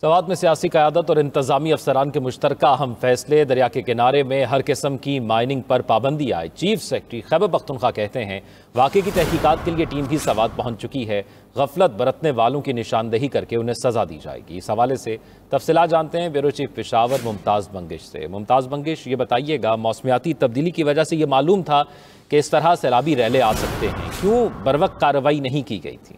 सवात में सियासी क़यादत और इंतजामी अफसरान के मुश्तरका अहम फैसले, दरिया के किनारे में हर किस्म की माइनिंग पर पाबंदी आए। चीफ सेक्रेटरी खैबर पख्तूनख्वा कहते हैं वाक़े की तहकीकात के लिए टीम भी सवात पहुंच चुकी है। गफलत बरतने वालों की निशानदेही करके उन्हें सजा दी जाएगी। इस हवाले से तफसीलात जानते हैं ब्यूरो चीफ पेशावर मुमताज़ बंगिश से। मुमताज़ बंगिश, ये बताइएगा, मौसमियाती तब्दीली की वजह से ये मालूम था कि इस तरह सैलाबी रैले आ सकते हैं, क्यों बरवक्त कार्रवाई नहीं की गई थी?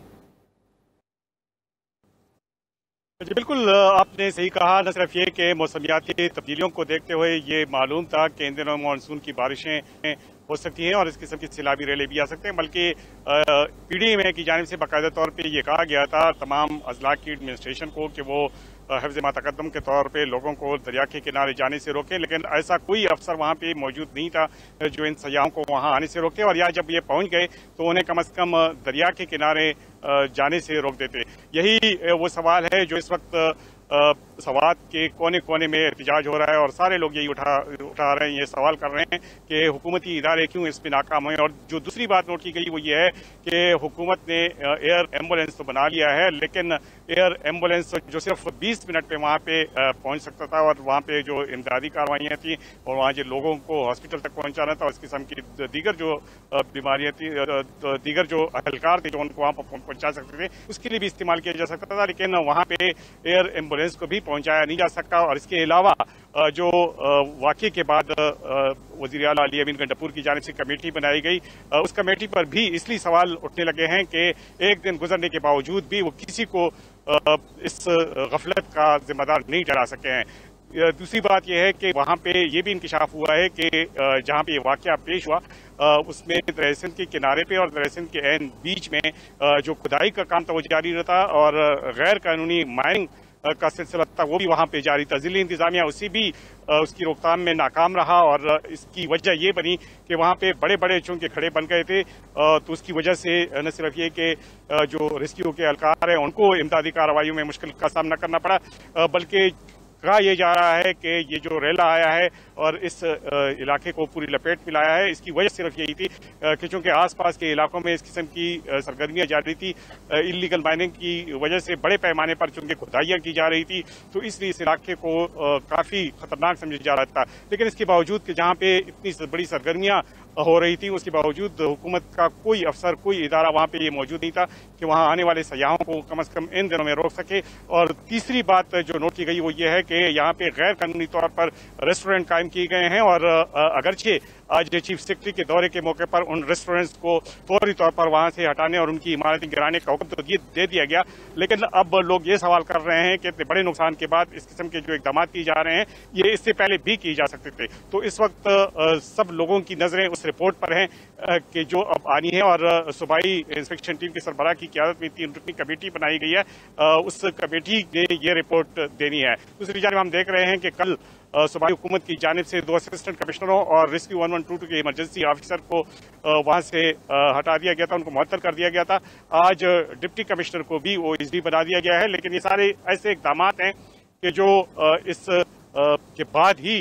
जी बिल्कुल, आपने सही कहा। न सिर्फ ये कि मौसमियाती तब्दीलियों को देखते हुए ये मालूम था कि इन दिनों मानसून की बारिशें हो सकती हैं और इस किस्म की सैलाबी रैले भी आ सकते हैं, बल्कि पीडीएम की जानिब से बाकायदा तौर पे ये कहा गया था तमाम अजला की एडमिनिस्ट्रेशन को कि वो हिफ्ज़ मातकद्दम के तौर पे लोगों को दरिया के किनारे जाने से रोके, लेकिन ऐसा कोई अफसर वहाँ पे मौजूद नहीं था जो इन सयाहों को वहाँ आने से रोके, और या जब ये पहुँच गए तो उन्हें कम से कम दरिया के किनारे जाने से रोक देते। यही वो सवाल है जो इस वक्त सवात के कोने कोने में एहतजाज हो रहा है और सारे लोग यही उठा रहे हैं, ये सवाल कर रहे हैं कि हुकूमती इदारे क्यों इसमें नाकाम हुए। और जो दूसरी बात नोट की गई वो ये है कि हुकूमत ने एयर एम्बुलेंस तो बना लिया है, लेकिन एयर एम्बुलेंस जो सिर्फ 20 मिनट पे वहाँ पे पहुँच सकता था और वहाँ पे जो इमदादी कार्रवाइयाँ थी और वहाँ जो लोगों को हॉस्पिटल तक पहुँचाना था, उस किस्म की दीगर जो बीमारियाँ थी, दीगर जो अहलकार थे जो उनको वहाँ पर पहुँचा सकते थे, उसके लिए भी इस्तेमाल किया जा सकता था, लेकिन वहाँ पे एयर एम्बुलेंस को भी पहुंचाया नहीं जा सका। और इसके अलावा जो वाक़े के बाद वज़ीर आला अली अमीन गंडापुर की जानिब से कमेटी बनाई गई, उस कमेटी पर भी इसलिए सवाल उठने लगे हैं कि एक दिन गुजरने के बावजूद भी वो किसी को इस गफलत का जिम्मेदार नहीं ठहरा सके हैं। दूसरी बात यह है कि वहाँ पे ये भी इंकशाफ हुआ है कि जहाँ पे ये वाक़या पेश हुआ उसमें दरिया सिंध के किनारे पे और दरिया सिंध के एन बीच में जो खुदाई का काम था वो जारी रहता और गैर कानूनी माइनिंग का सिलसिला था वो भी वहाँ पे जारी था। ज़िली इंतजामिया उसकी रोकथाम में नाकाम रहा और इसकी वजह ये बनी कि वहाँ पे बड़े बड़े चूंकि खड़े बन गए थे, तो उसकी वजह से न सिर्फ ये कि जो रेस्क्यू के एहलकार हैं उनको इमदादी कार्रवाइयों में मुश्किल का सामना करना पड़ा, बल्कि कहा यह जा रहा है कि ये जो रेला आया है और इस इलाके को पूरी लपेट में लाया है, इसकी वजह सिर्फ यही थी कि चूंकि आसपास के इलाकों में इस किस्म की सरगर्मियां जारी थी, इलीगल माइनिंग की वजह से बड़े पैमाने पर चूंकि खुदाइयां की जा रही थी, तो इसलिए इस इलाके को काफ़ी खतरनाक समझा जा रहा था। लेकिन इसके बावजूद कि जहाँ पे इतनी बड़ी सरगर्मियां हो रही थी, उसके बावजूद हुकूमत का कोई अफसर, कोई इदारा वहाँ पे ये मौजूद नहीं था कि वहाँ आने वाले सयाहों को कम से कम इन दिनों में रोक सके। और तीसरी बात जो नोट की गई वो ये है कि यहाँ पे गैर कानूनी तौर पर रेस्टोरेंट कायम किए गए हैं और अगरचे आज चीफ सेक्रेटरी के दौरे के मौके पर उन रेस्टोरेंट्स को फौरी तौर पर वहाँ से हटाने और उनकी इमारतें गिराने का हुक्म तो दे दिया गया, लेकिन अब लोग ये सवाल कर रहे हैं कि इतने बड़े नुकसान के बाद इस किस्म के जो इकदाम किए जा रहे हैं ये इससे पहले भी किए जा सकते थे। तो इस वक्त सब लोगों की नजरें उस रिपोर्ट पर हैं कि जो अब आनी है, और सूबाई इंस्पेक्शन टीम के सरबराह की क़यादत में 3 रुकनी कमेटी बनाई गई है, उस कमेटी ने ये रिपोर्ट देनी है। दूसरी जानब हम देख रहे हैं कि कल सूबाई हुकूमत की जानिब से 2 असिस्टेंट कमिश्नरों और रेस्क्यू 1122 के इमरजेंसी ऑफिसर को वहां से हटा दिया गया था, उनको मुअत्तल कर दिया गया था। आज डिप्टी कमिश्नर को भी ओएसडी बना दिया गया है, लेकिन ये सारे ऐसे इकदाम हैं कि जो इस के बाद ही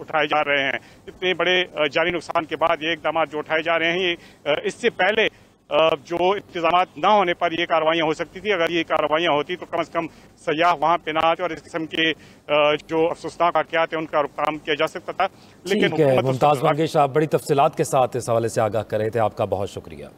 उठाए जा रहे हैं। इतने बड़े जानी नुकसान के बाद ये इकदाम जो उठाए जा रहे हैं, इससे पहले जो इंतजाम न होने पर ये कार्रवाइयाँ हो सकती थी। अगर ये कार्रवाइयाँ होती तो कम से कम सयाह वहाँ पे ना आते और इस किस्म के जो अफसोसनाक वाक़यात हैं उनका रोकथाम किया जा सकता था। लेकिन मुमताज़ बंगिश, आप बड़ी तफसीलात के साथ इस हवाले से आगाह कर रहे थे, आपका बहुत शुक्रिया।